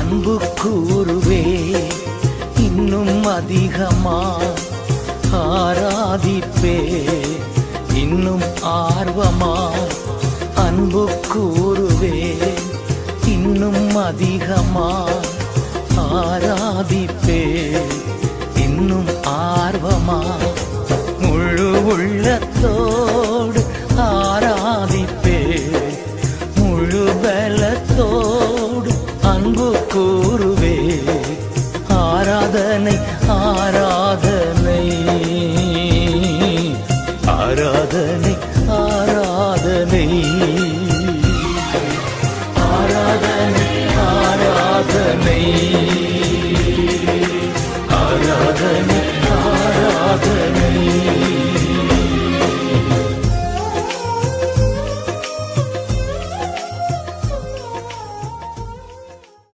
அன்பு கூறுவே இன்னும் அதிகமா ஆராதிப்பே இன்னும் ஆர்வமா அன்பு கூறுவே இன்னும் அதிகமா ஆராதிப்பே இன்னும் ஆர்வமா முழு உள்ளத்தோடு ஆராதிப்பே முழு பலத்தோடு அன்பு கூறு